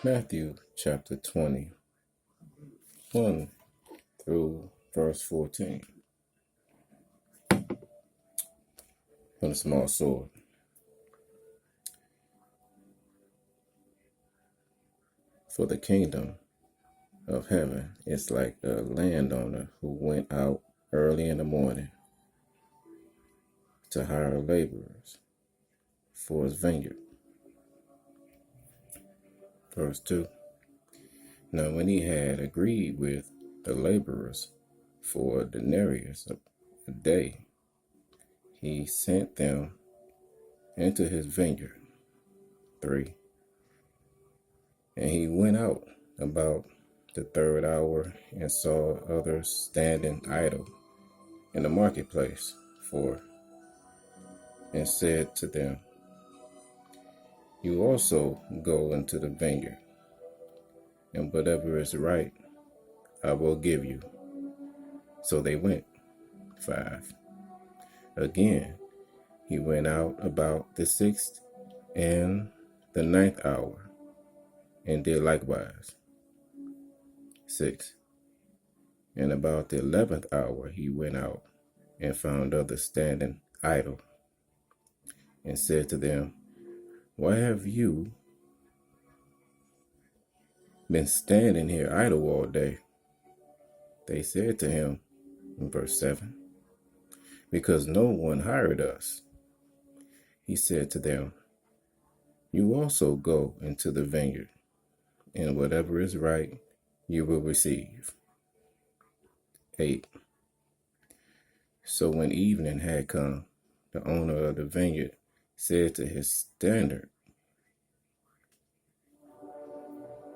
Matthew chapter 21 through verse 14. On a small sword. For the kingdom of heaven is like a landowner who went out early in the morning to hire laborers for his vineyard. Verse 2. Now when he had agreed with the laborers for a denarius a day, he sent them into his vineyard. 3. And he went out about the third hour and saw others standing idle in the marketplace. 4. And said to them, You also go into the vineyard, and whatever is right, I will give you. So they went. 5. Again, he went out about the 6th and the 9th hour, and did likewise. 6. And about the 11th hour he went out, and found others standing idle, and said to them, Why have you been standing here idle all day? They said to him, in verse 7, Because no one hired us. He said to them, You also go into the vineyard, and whatever is right you will receive. 8. So when evening had come, the owner of the vineyard said to his steward,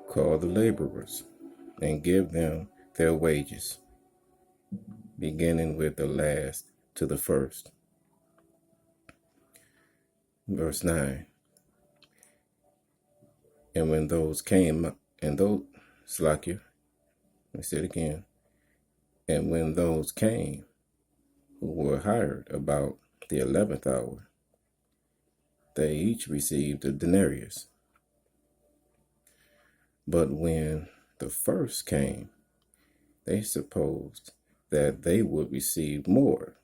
Call the laborers and give them their wages, beginning with the last to the first. Verse 9. And when those came, and those came who were hired about the 11th hour, they each received a denarius. But when the first came, they supposed that they would receive more,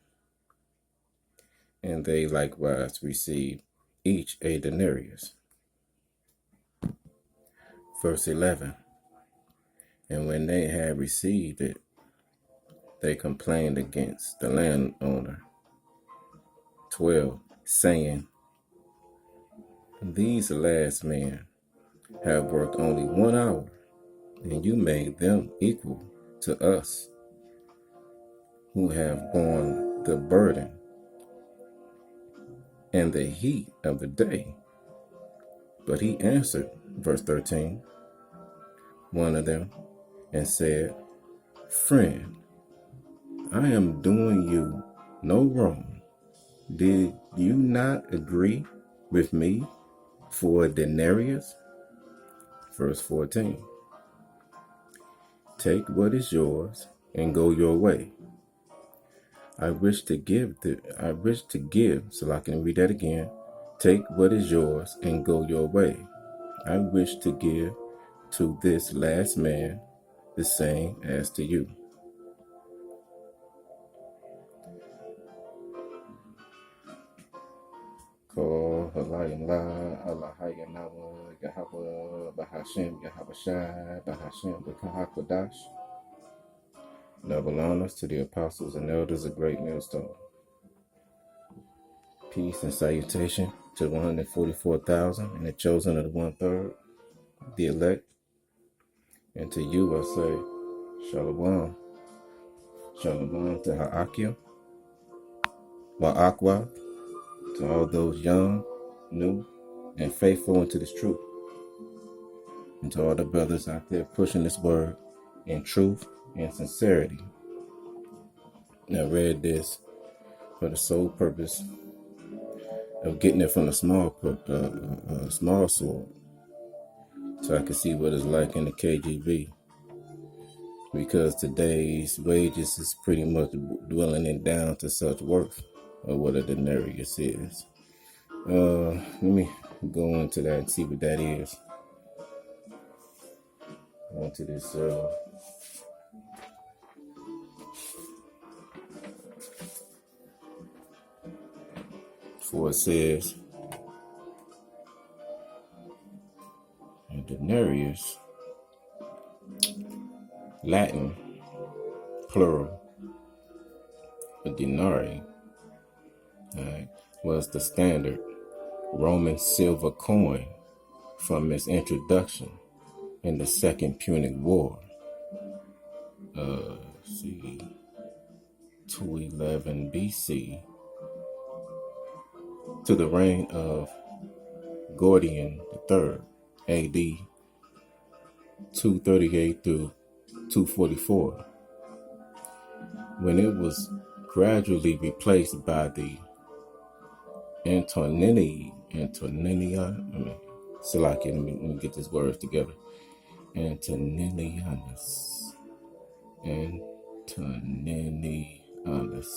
and they likewise received each a denarius. Verse 11. And when they had received it, they complained against the landowner. 12. Saying, These last men have worked only 1 hour, and you made them equal to us, who have borne the burden and the heat of the day. But he answered, verse 13, one of them, and said, Friend, I am doing you no wrong. Did you not agree with me for a denarius? Verse 14. Take what is yours and go your way. I wish to give, so I can read that again. Take what is yours and go your way. I wish to give to this last man the same as to you. Call Halayim La, Allahayim Nawa, Yahweh, Bahashem, Yahabashai, Bahashem, Bakahakwadash. Double honors to the apostles and elders of Great Millstone. Peace and salutation to 144,000 and the chosen of the 1/3, the elect. And to you I say, Shalom. Shalom to Ha'akim, Wa'akwa, to all those young, new, and faithful into this truth. And to all the brothers out there pushing this word in truth and sincerity. I read this for the sole purpose of getting it from a small sword, so I can see what it's like in the KJV. Because today's wages is pretty much dwindling it down to such worth of what a denarius is. Let me go into that and see what that is. On to this, for it says, and denarius, Latin, plural, a denarii, was the standard Roman silver coin from its introduction in the Second Punic War. See, 211 BC to the reign of Gordian III, AD 238 through 244, when it was gradually replaced by the Antonini, Salaki, let me get these words together. Antoninianus, Antonianianus,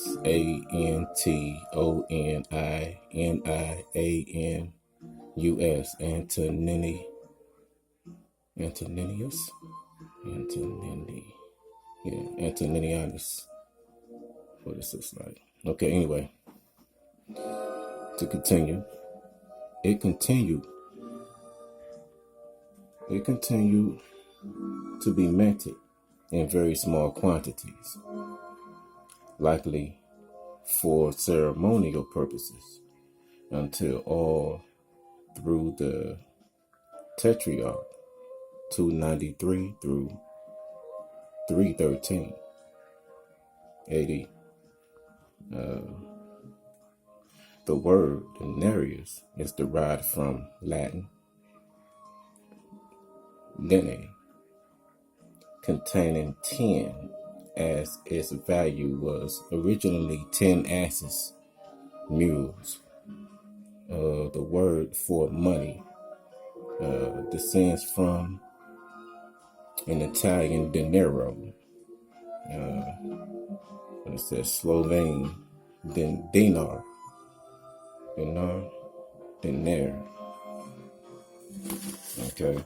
Antoninianus. What is this like? Okay, anyway, to continue, it continued to be minted in very small quantities, likely for ceremonial purposes, until all through the Tetrarch 293 through 313 AD. The word denarius is derived from Latin dene, containing 10, as its value was originally 10 asses, mules. The word for money descends from an Italian denaro. It says Slovene dinar, dinar. Okay.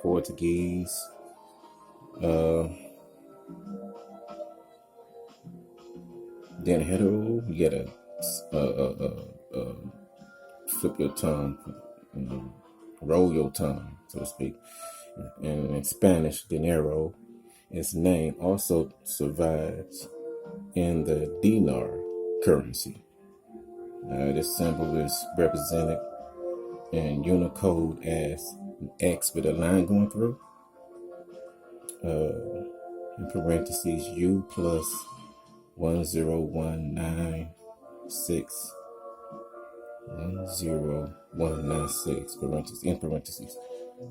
Portuguese, dinheiro, you gotta flip your tongue, roll your tongue, so to speak. And in Spanish, dinero, its name also survives in the dinar currency. This symbol is represented in Unicode as an X with a line going through, in parentheses, U plus 10196, 10196, in parentheses,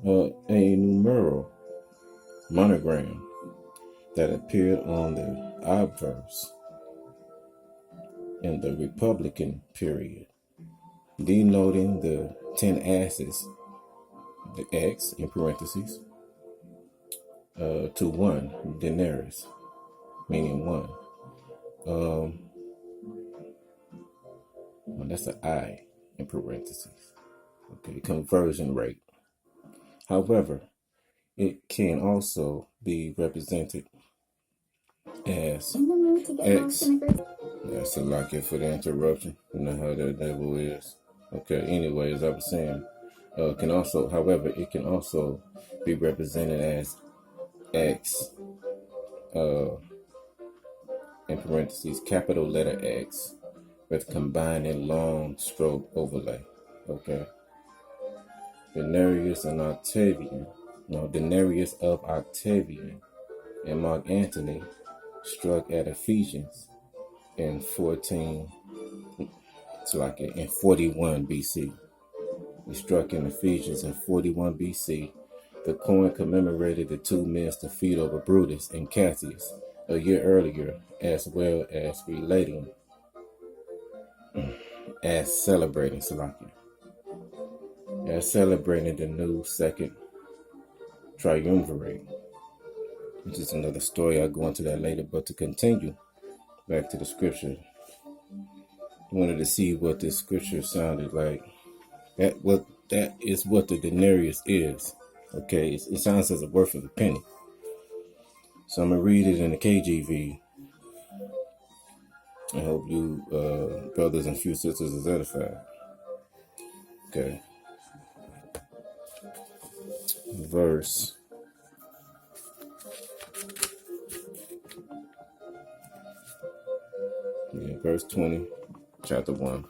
a numeral monogram that appeared on the obverse in the Republican period, denoting the 10 asses, the X in parentheses, to 1 denarius, meaning 1. Well, that's an I in parentheses. Okay, conversion rate. However, it can also be represented as X. That's a lock it for the interruption. You know how the devil is. Okay, anyway, as I was saying, it can also be represented as X, in parentheses, capital letter X, with combining long stroke overlay. Okay. Denarius of Octavian and Mark Antony struck at Ephesians in 41 BC. He struck in Ephesians in 41 BC. The coin commemorated the 2 men's defeat over Brutus and Cassius a year earlier, as well as celebrating the new second triumvirate, which is another story. I'll go into that later. But to continue back to the scripture, I wanted to see what this scripture sounded like. That is what the denarius is. Okay, it sounds as a worth of a penny. So I'm gonna read it in the KJV. I hope you brothers and few sisters is edified. Okay. Verse 20, chapter 1.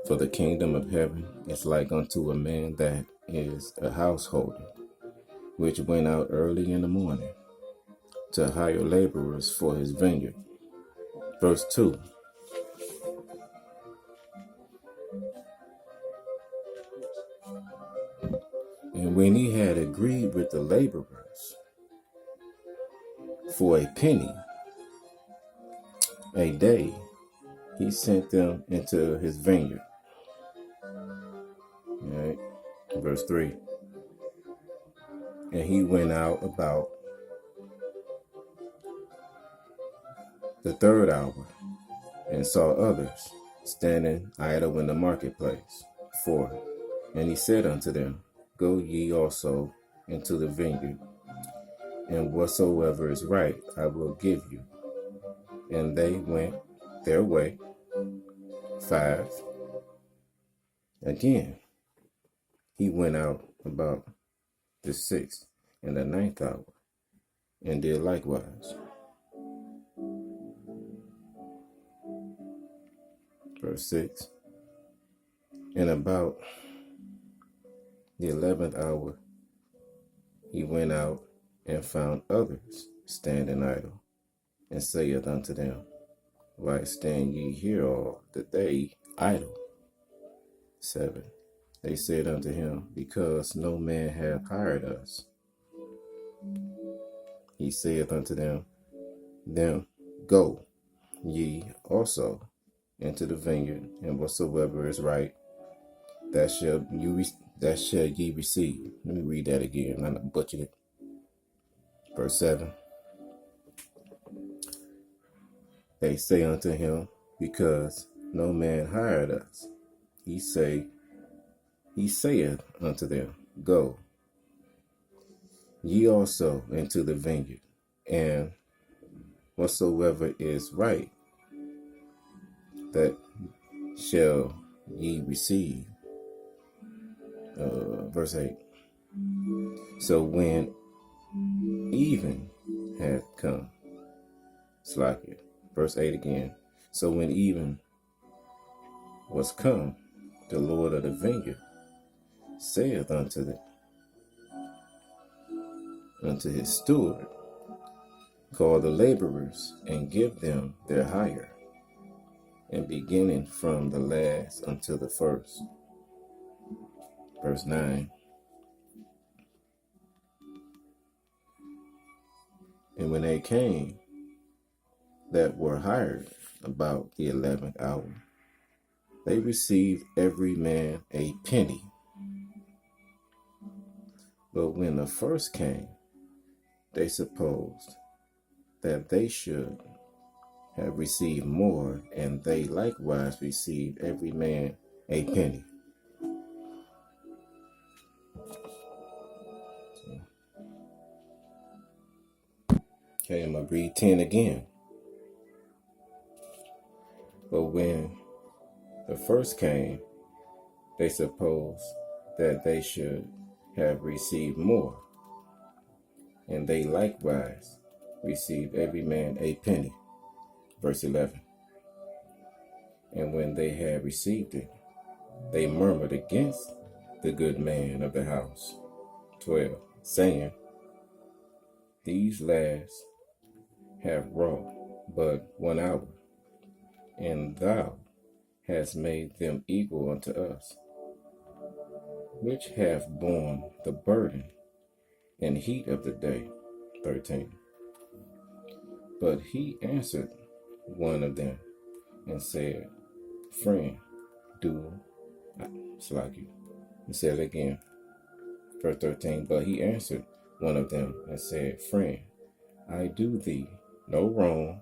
For the kingdom of heaven is like unto a man that is a householder, which went out early in the morning to hire laborers for his vineyard. Verse 2. And when he had agreed with the laborers for a penny a day, he sent them into his vineyard. All right. Verse 3. And he went out about the third hour and saw others standing idle in the marketplace. 4. And he said unto them, Go ye also into the vineyard, and whatsoever is right I will give you. And they went their way. 5. Again, he went out about the 6th and the 9th hour, and did likewise. Verse 6. And about the 11th hour, he went out and found others standing idle, and saith unto them, Why stand ye here all the day idle? 7. They said unto him, Because no man hath hired us. He saith unto them, Go ye also into the vineyard, and whatsoever is right, that shall ye receive. Let me read that again. I'm not butchering it. Verse 7. They say unto him, Because no man hired us. He saith unto them, Go ye also into the vineyard, and whatsoever is right, that shall ye receive. Verse 8. So when even had come, slack it. Verse 8 again. So when even was come, the Lord of the vineyard saith unto his steward, Call the laborers and give them their hire, and beginning from the last until the first. Verse 9. And when they came that were hired about the 11th hour, they received every man a penny. But when the first came, they supposed that they should have received more, and they likewise received every man a penny. Okay, I'm going to read 10 again. But when the first came, they supposed that they should have received more, and they likewise received every man a penny. Verse 11. And when they had received it, they murmured against the good man of the house. 12. Saying, These last have wrought but 1 hour, and thou hast made them equal unto us, which have borne the burden and heat of the day. 13. But he answered one of them and said, Friend, He said it again. Verse 13. But he answered one of them and said, Friend, I do thee no wrong.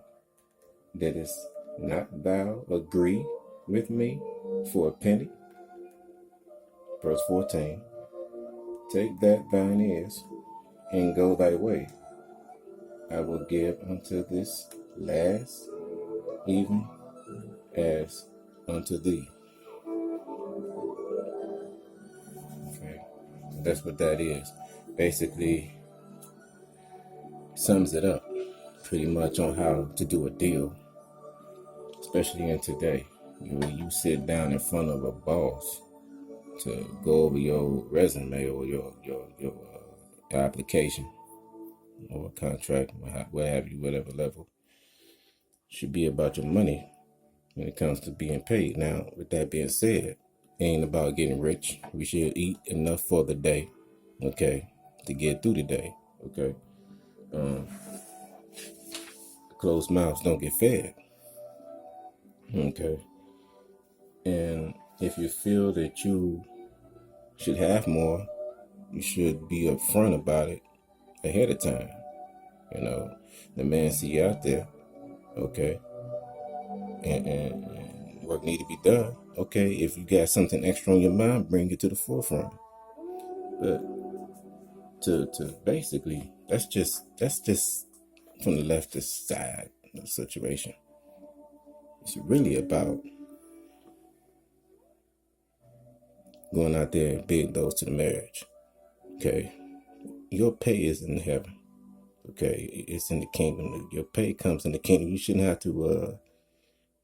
Didst not thou agree with me for a penny? Verse 14. Take that thine is, and go thy way. I will give unto this last, even as unto thee. Okay, that's what that is. Basically, sums it up pretty much on how to do a deal, especially in today. When you sit down in front of a boss to go over your resume or your application or contract, what have you, whatever level, should be about your money when it comes to being paid. Now, with that being said, it ain't about getting rich. We should eat enough for the day, okay, to get through the day, okay. Closed mouths don't get fed, okay. And if you feel that you should have more, you should be upfront about it ahead of time. You know, the man see you out there, okay, and work need to be done. Okay, if you got something extra on your mind, bring it to the forefront. But to basically, that's just from the leftist side of the situation. It's really about going out there and big those to the marriage. Okay, your pay is in heaven. Okay, it's in the kingdom. Your pay comes in the kingdom. You shouldn't have to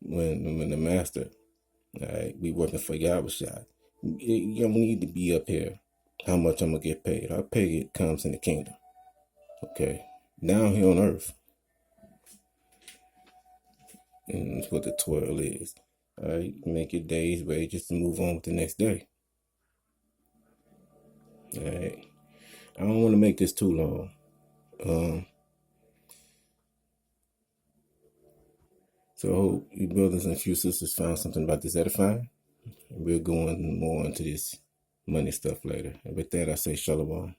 when the master, all right, we working for Yahushua. You don't need to be up here. How much I'm gonna get paid? Our pay comes in the kingdom. Okay, down here on earth, and that's what the twirl is. All right, make your day's wages to move on with the next day. All right, I don't want to make this too long. So I hope you brothers and few sisters found something about this edifying. We'll go on more into this money stuff later. And with that, I say shalom.